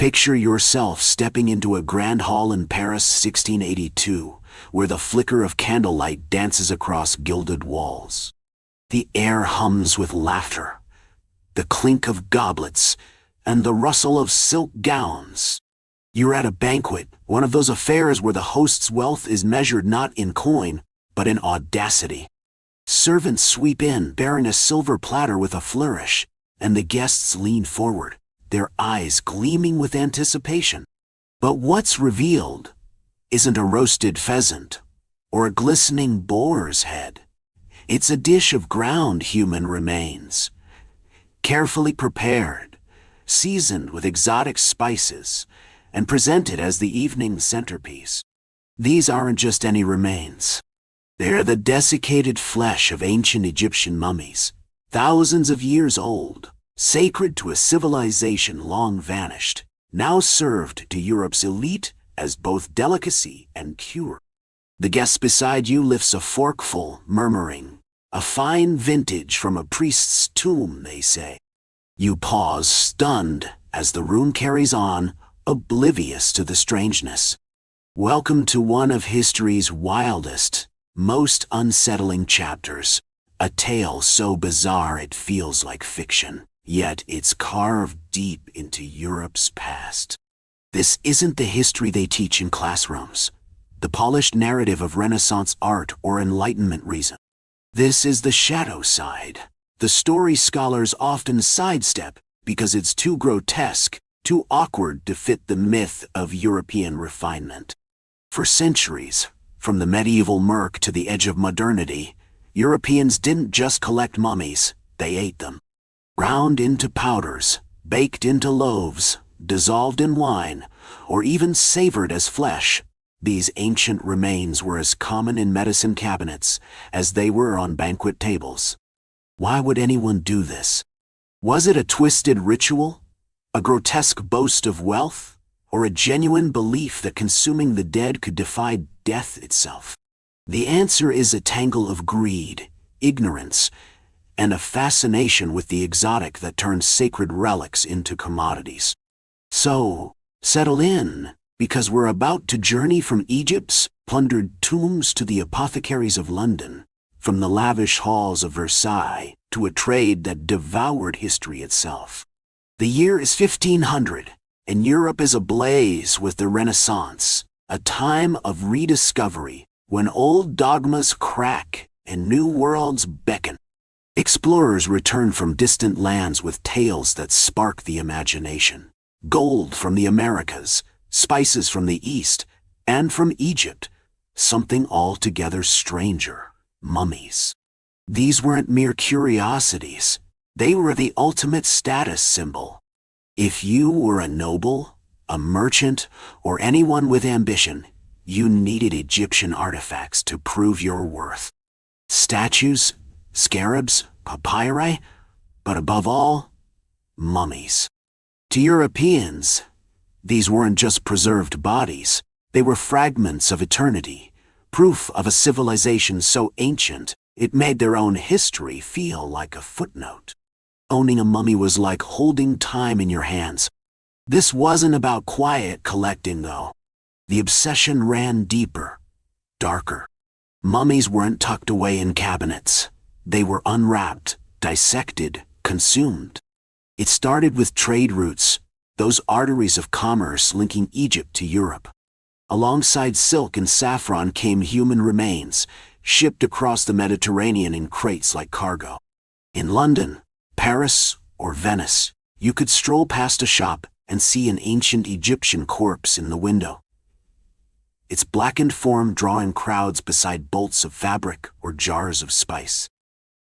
Picture yourself stepping into a grand hall in Paris 1682, where the flicker of candlelight dances across gilded walls. The air hums with laughter, the clink of goblets, and the rustle of silk gowns. You're at a banquet, one of those affairs where the host's wealth is measured not in coin, but in audacity. Servants sweep in, bearing a silver platter with a flourish, and the guests lean forward, their eyes gleaming with anticipation. But what's revealed isn't a roasted pheasant or a glistening boar's head. It's a dish of ground human remains, carefully prepared, seasoned with exotic spices, and presented as the evening centerpiece. These aren't just any remains. They're the desiccated flesh of ancient Egyptian mummies, thousands of years old, sacred to a civilization long vanished, now served to Europe's elite as both delicacy and cure. The guest beside you lifts a forkful, murmuring, "A fine vintage from a priest's tomb," they say. You pause, stunned, as the room carries on, oblivious to the strangeness. Welcome to one of history's wildest, most unsettling chapters, a tale so bizarre it feels like fiction, yet it's carved deep into Europe's past. This isn't the history they teach in classrooms, the polished narrative of Renaissance art or Enlightenment reason. This is the shadow side, the story scholars often sidestep because it's too grotesque, too awkward to fit the myth of European refinement. For centuries, from the medieval murk to the edge of modernity, Europeans didn't just collect mummies, they ate them. Ground into powders, baked into loaves, dissolved in wine, or even savored as flesh, these ancient remains were as common in medicine cabinets as they were on banquet tables. Why would anyone do this? Was it a twisted ritual? A grotesque boast of wealth? Or a genuine belief that consuming the dead could defy death itself? The answer is a tangle of greed, ignorance, and a fascination with the exotic that turns sacred relics into commodities. So, settle in, because we're about to journey from Egypt's plundered tombs to the apothecaries of London, from the lavish halls of Versailles to a trade that devoured history itself. The year is 1500, and Europe is ablaze with the Renaissance, a time of rediscovery when old dogmas crack and new worlds beckon. Explorers return from distant lands with tales that spark the imagination. Gold from the Americas, spices from the East, and from Egypt, something altogether stranger, mummies. These weren't mere curiosities, they were the ultimate status symbol. If you were a noble, a merchant, or anyone with ambition, you needed Egyptian artifacts to prove your worth. Statues, scarabs, papyri, but above all, mummies. To Europeans, these weren't just preserved bodies, they were fragments of eternity, proof of a civilization so ancient it made their own history feel like a footnote. Owning a mummy was like holding time in your hands. This wasn't about quiet collecting, though. The obsession ran deeper, darker. Mummies weren't tucked away in cabinets. They were unwrapped, dissected, consumed. It started with trade routes, those arteries of commerce linking Egypt to Europe. Alongside silk and saffron came human remains, shipped across the Mediterranean in crates like cargo. In London, Paris, or Venice, you could stroll past a shop and see an ancient Egyptian corpse in the window, its blackened form drawing crowds beside bolts of fabric or jars of spice.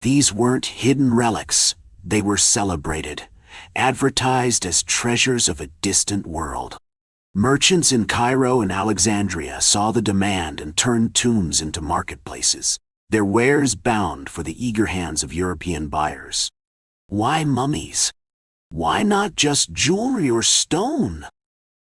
These weren't hidden relics, they were celebrated, advertised as treasures of a distant world. Merchants in Cairo and Alexandria saw the demand and turned tombs into marketplaces, their wares bound for the eager hands of European buyers. Why mummies? Why not just jewelry or stone?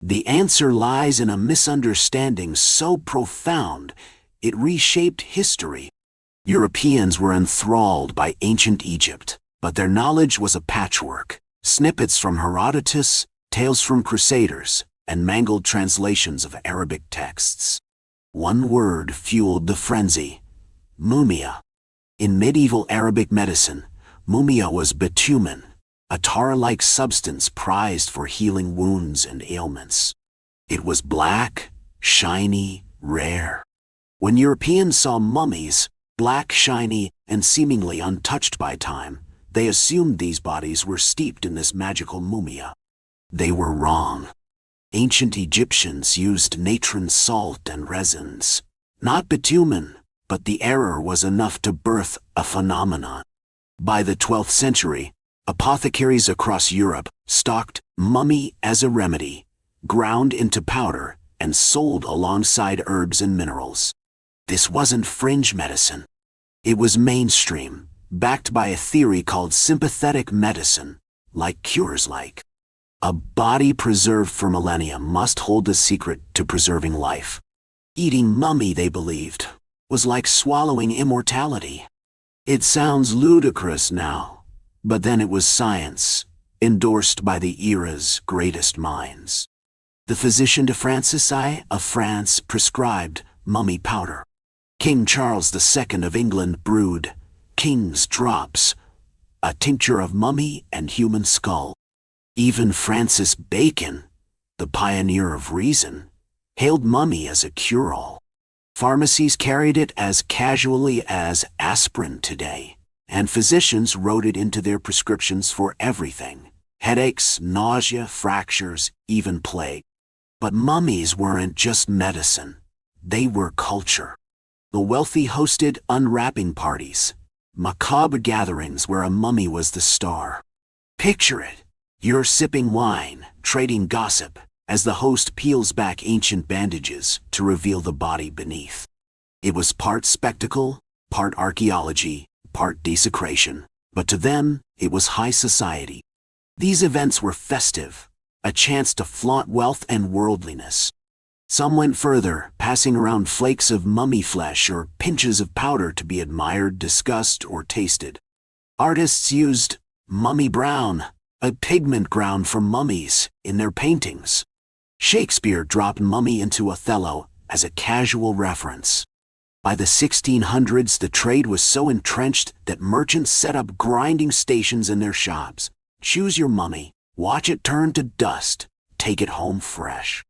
The answer lies in a misunderstanding so profound it reshaped history. Europeans were enthralled by ancient Egypt, but their knowledge was a patchwork, snippets from Herodotus, tales from crusaders, and mangled translations of Arabic texts. One word fueled the frenzy: mumia. In medieval Arabic medicine, mumia was bitumen, a tar-like substance prized for healing wounds and ailments. It was black, shiny, rare. When Europeans saw mummies, black, shiny, and seemingly untouched by time, they assumed these bodies were steeped in this magical mumia. They were wrong. Ancient Egyptians used natron salt and resins, not bitumen, but the error was enough to birth a phenomenon. By the 12th century, apothecaries across Europe stocked mummy as a remedy, ground into powder, and sold alongside herbs and minerals. This wasn't fringe medicine. It was mainstream, backed by a theory called sympathetic medicine, like cures like. A body preserved for millennia must hold the secret to preserving life. Eating mummy, they believed, was like swallowing immortality. It sounds ludicrous now, but then it was science, endorsed by the era's greatest minds. The physician de Francis I of France prescribed mummy powder. King Charles II of England brewed King's Drops, a tincture of mummy and human skull. Even Francis Bacon, the pioneer of reason, hailed mummy as a cure-all. Pharmacies carried it as casually as aspirin today, and physicians wrote it into their prescriptions for everything: headaches, nausea, fractures, even plague. But mummies weren't just medicine. They were culture. The wealthy hosted unwrapping parties, macabre gatherings where a mummy was the star. Picture it. You're sipping wine, trading gossip, as the host peels back ancient bandages to reveal the body beneath. It was part spectacle, part archaeology, part desecration, but to them, it was high society. These events were festive, a chance to flaunt wealth and worldliness. Some went further, passing around flakes of mummy flesh or pinches of powder to be admired, discussed, or tasted. Artists used mummy brown, a pigment ground from mummies, in their paintings. Shakespeare dropped mummy into Othello as a casual reference. By the 1600s, the trade was so entrenched that merchants set up grinding stations in their shops. Choose your mummy, watch it turn to dust, take it home fresh.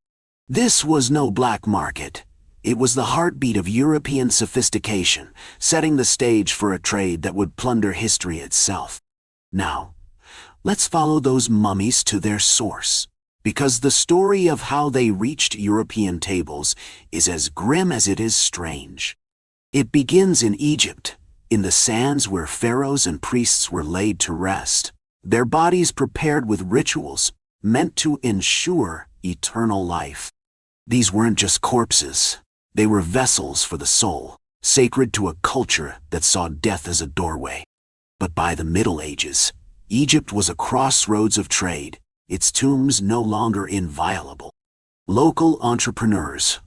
This was no black market. It was the heartbeat of European sophistication, setting the stage for a trade that would plunder history itself. Now, let's follow those mummies to their source, because the story of how they reached European tables is as grim as it is strange. It begins in Egypt, in the sands where pharaohs and priests were laid to rest, their bodies prepared with rituals meant to ensure eternal life. These weren't just corpses, they were vessels for the soul, sacred to a culture that saw death as a doorway. But by the Middle Ages, Egypt was a crossroads of trade, its tombs no longer inviolable. Local entrepreneurs,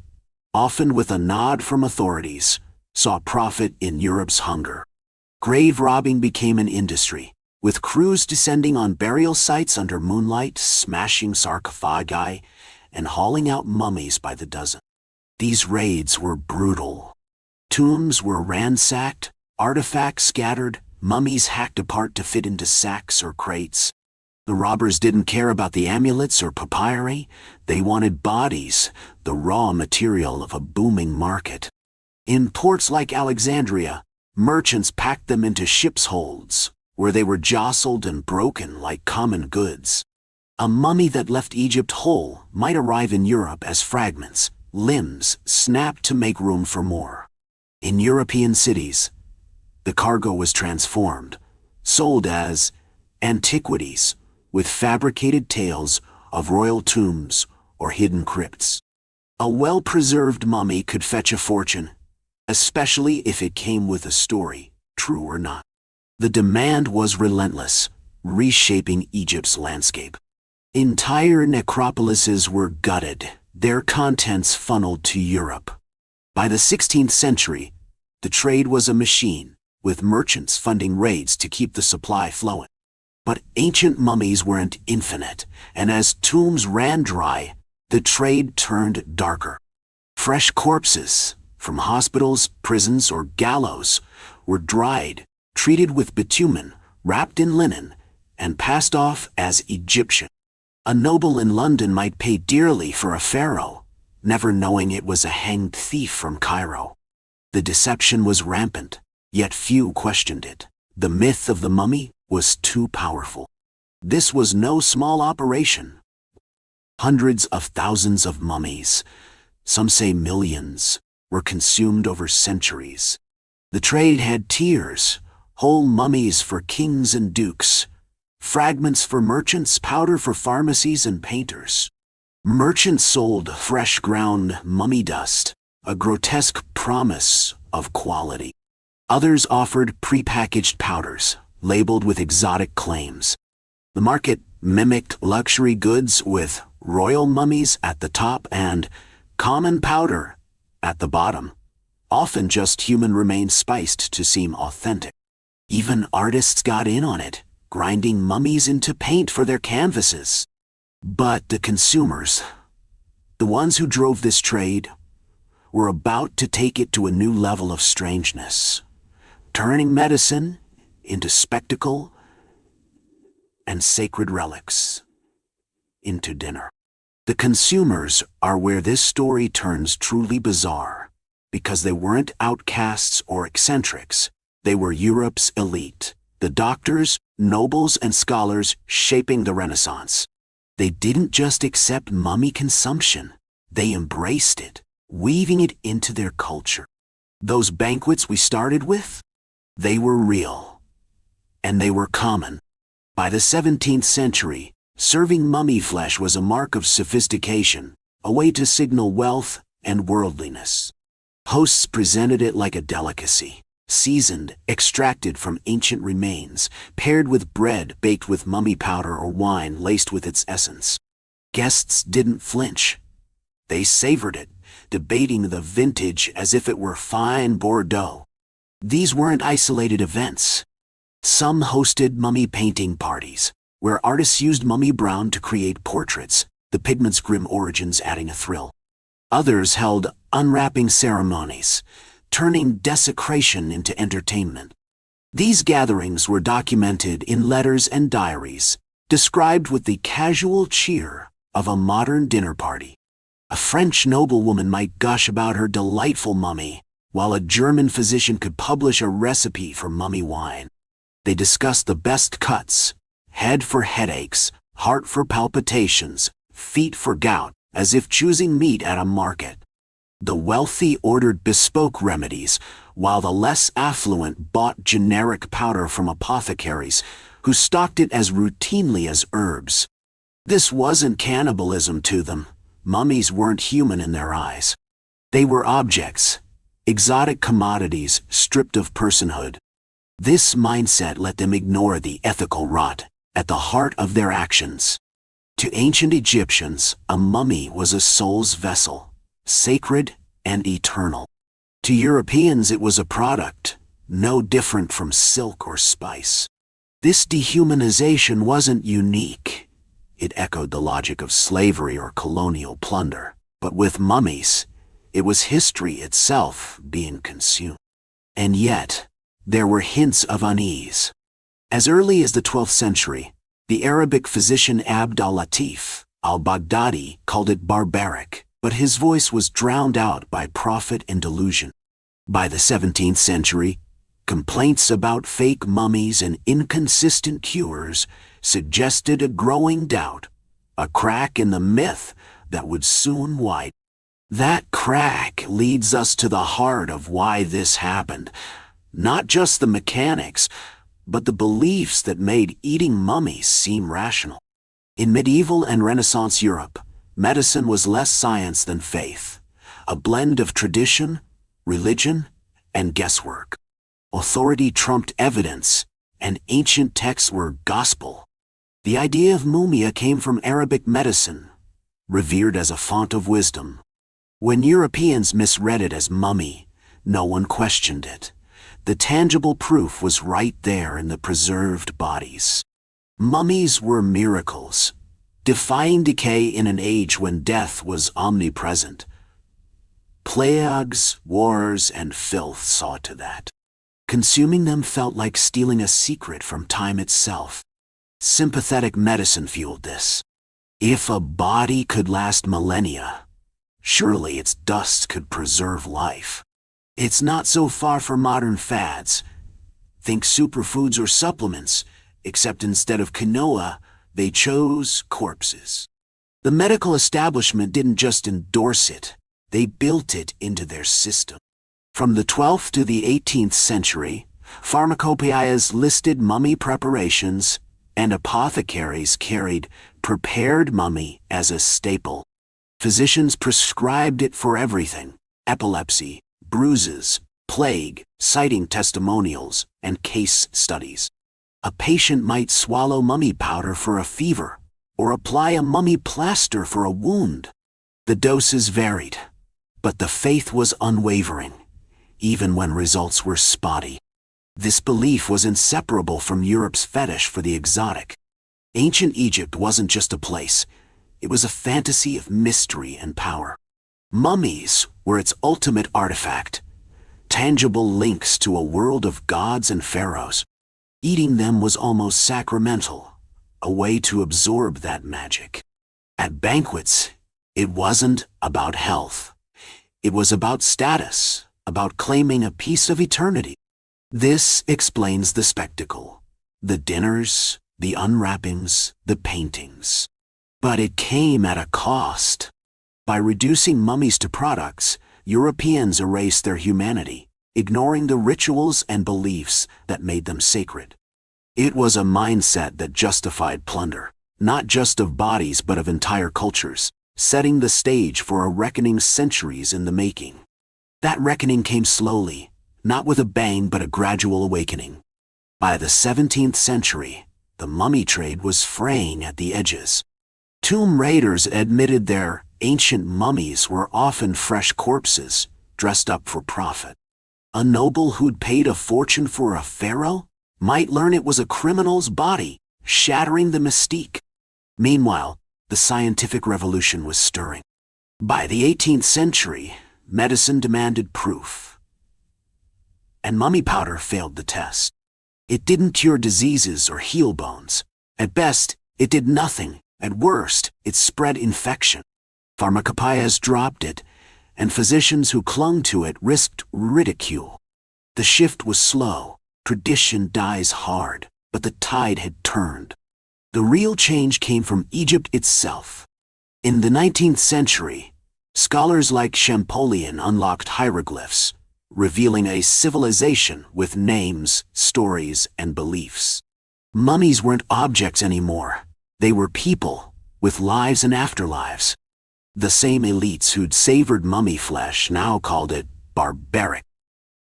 often with a nod from authorities, saw profit in Europe's hunger. Grave robbing became an industry, with crews descending on burial sites under moonlight, smashing sarcophagi, and hauling out mummies by the dozen. These raids were brutal. Tombs were ransacked, artifacts scattered, mummies hacked apart to fit into sacks or crates. The robbers didn't care about the amulets or papyri. They wanted bodies, the raw material of a booming market. In ports like Alexandria, merchants packed them into ships' holds, where they were jostled and broken like common goods. A mummy that left Egypt whole might arrive in Europe as fragments, limbs snapped to make room for more. In European cities, the cargo was transformed, sold as antiquities, with fabricated tales of royal tombs or hidden crypts. A well-preserved mummy could fetch a fortune, especially if it came with a story, true or not. The demand was relentless, reshaping Egypt's landscape. Entire necropolises were gutted, their contents funneled to Europe. By the 16th century, the trade was a machine, with merchants funding raids to keep the supply flowing. But ancient mummies weren't infinite, and as tombs ran dry, the trade turned darker. Fresh corpses, from hospitals, prisons, or gallows, were dried, treated with bitumen, wrapped in linen, and passed off as Egyptian. A noble in London might pay dearly for a pharaoh, never knowing it was a hanged thief from Cairo. The deception was rampant, yet few questioned it. The myth of the mummy was too powerful. This was no small operation. Hundreds of thousands of mummies, some say millions, were consumed over centuries. The trade had tiers: whole mummies for kings and dukes, fragments for merchants, powder for pharmacies and painters. Merchants sold fresh ground mummy dust, a grotesque promise of quality. Others offered prepackaged powders, labeled with exotic claims. The market mimicked luxury goods with royal mummies at the top and common powder at the bottom, often just human remains spiced to seem authentic. Even artists got in on it, grinding mummies into paint for their canvases. But the consumers, the ones who drove this trade, were about to take it to a new level of strangeness, turning medicine into spectacle and sacred relics into dinner. The consumers are where this story turns truly bizarre, because they weren't outcasts or eccentrics. They were Europe's elite, the doctors, nobles, and scholars shaping the Renaissance. They didn't just accept mummy consumption, they embraced it, weaving it into their culture. Those banquets we started with? They were real, and they were common. By the 17th century, serving mummy flesh was a mark of sophistication, a way to signal wealth and worldliness. Hosts presented it like a delicacy, seasoned, extracted from ancient remains, paired with bread baked with mummy powder or wine laced with its essence. Guests didn't flinch. They savored it, debating the vintage as if it were fine Bordeaux. These weren't isolated events. Some hosted mummy painting parties, where artists used mummy brown to create portraits, the pigment's grim origins adding a thrill. Others held unwrapping ceremonies, turning desecration into entertainment. These gatherings were documented in letters and diaries, described with the casual cheer of a modern dinner party. A French noblewoman might gush about her delightful mummy, while a German physician could publish a recipe for mummy wine. They discussed the best cuts, head for headaches, heart for palpitations, feet for gout, as if choosing meat at a market. The wealthy ordered bespoke remedies, while the less affluent bought generic powder from apothecaries, who stocked it as routinely as herbs. This wasn't cannibalism to them. Mummies weren't human in their eyes. They were objects, exotic commodities stripped of personhood. This mindset let them ignore the ethical rot at the heart of their actions. To ancient Egyptians, a mummy was a soul's vessel, sacred and eternal. To Europeans, it was a product, no different from silk or spice. This dehumanization wasn't unique. It echoed the logic of slavery or colonial plunder. But with mummies, it was history itself being consumed. And yet, there were hints of unease. As early as the 12th century, the Arabic physician Abd al-Latif al-Baghdadi called it barbaric, but his voice was drowned out by profit and delusion. By the 17th century, complaints about fake mummies and inconsistent cures suggested a growing doubt, a crack in the myth that would soon widen. That crack leads us to the heart of why this happened. Not just the mechanics, but the beliefs that made eating mummies seem rational. In medieval and Renaissance Europe, medicine was less science than faith, a blend of tradition, religion, and guesswork. Authority trumped evidence, and ancient texts were gospel. The idea of mumia came from Arabic medicine, revered as a font of wisdom. When Europeans misread it as mummy, no one questioned it. The tangible proof was right there in the preserved bodies. Mummies were miracles, defying decay in an age when death was omnipresent. Plagues, wars, and filth saw to that. Consuming them felt like stealing a secret from time itself. Sympathetic medicine fueled this. If a body could last millennia, surely its dust could preserve life. It's not so far from modern fads. Think superfoods or supplements, except instead of quinoa, they chose corpses. The medical establishment didn't just endorse it, they built it into their system. From the 12th to the 18th century, pharmacopoeias listed mummy preparations, and apothecaries carried prepared mummy as a staple. Physicians prescribed it for everything: epilepsy, bruises, plague, citing testimonials and case studies. A patient might swallow mummy powder for a fever, or apply a mummy plaster for a wound. The doses varied, but the faith was unwavering, even when results were spotty. This belief was inseparable from Europe's fetish for the exotic. Ancient Egypt wasn't just a place, it was a fantasy of mystery and power. Mummies were its ultimate artifact, tangible links to a world of gods and pharaohs. Eating them was almost sacramental, a way to absorb that magic. At banquets, it wasn't about health. It was about status, about claiming a piece of eternity. This explains the spectacle, the dinners, the unwrappings, the paintings. But it came at a cost. By reducing mummies to products, Europeans erased their humanity, ignoring the rituals and beliefs that made them sacred. It was a mindset that justified plunder, not just of bodies but of entire cultures, setting the stage for a reckoning centuries in the making. That reckoning came slowly, not with a bang but a gradual awakening. By the 17th century, the mummy trade was fraying at the edges. Tomb raiders admitted their ancient mummies were often fresh corpses, dressed up for profit. A noble who'd paid a fortune for a pharaoh might learn it was a criminal's body, shattering the mystique. Meanwhile, the scientific revolution was stirring. By the 18th century, medicine demanded proof, and mummy powder failed the test. It didn't cure diseases or heal bones. At best, it did nothing. At worst, it spread infection. Pharmacopoeias dropped it, and physicians who clung to it risked ridicule. The shift was slow. Tradition dies hard, but the tide had turned. The real change came from Egypt itself. In the 19th century, scholars like Champollion unlocked hieroglyphs, revealing a civilization with names, stories, and beliefs. Mummies weren't objects anymore. They were people, with lives and afterlives. The same elites who'd savored mummy flesh now called it barbaric.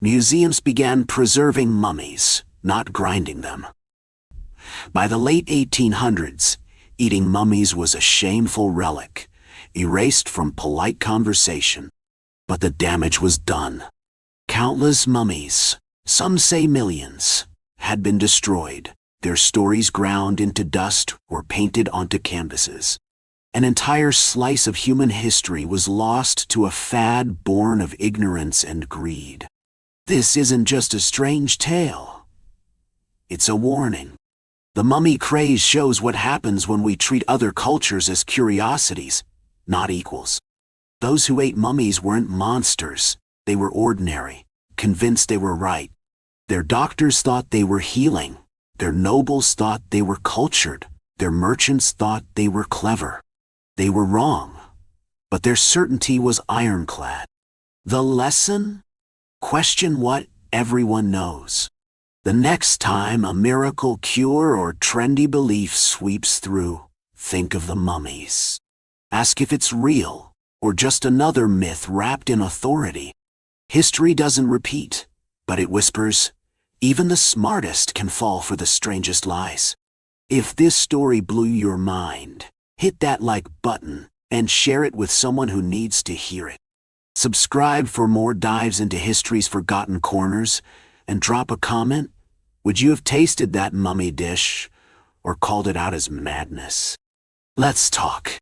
Museums began preserving mummies, not grinding them. By the late 1800s, eating mummies was a shameful relic, erased from polite conversation. But the damage was done. Countless mummies, some say millions, had been destroyed, their stories ground into dust or painted onto canvases. An entire slice of human history was lost to a fad born of ignorance and greed. This isn't just a strange tale. It's a warning. The mummy craze shows what happens when we treat other cultures as curiosities, not equals. Those who ate mummies weren't monsters. They were ordinary, convinced they were right. Their doctors thought they were healing. Their nobles thought they were cultured. Their merchants thought they were clever. They were wrong, but their certainty was ironclad. The lesson? Question what everyone knows. The next time a miracle cure or trendy belief sweeps through, think of the mummies. Ask if it's real, or just another myth wrapped in authority. History doesn't repeat, but it whispers. Even the smartest can fall for the strangest lies. If this story blew your mind, hit that like button and share it with someone who needs to hear it. Subscribe for more dives into history's forgotten corners, and drop a comment. Would you have tasted that mummy dish, or called it out as madness. Let's talk.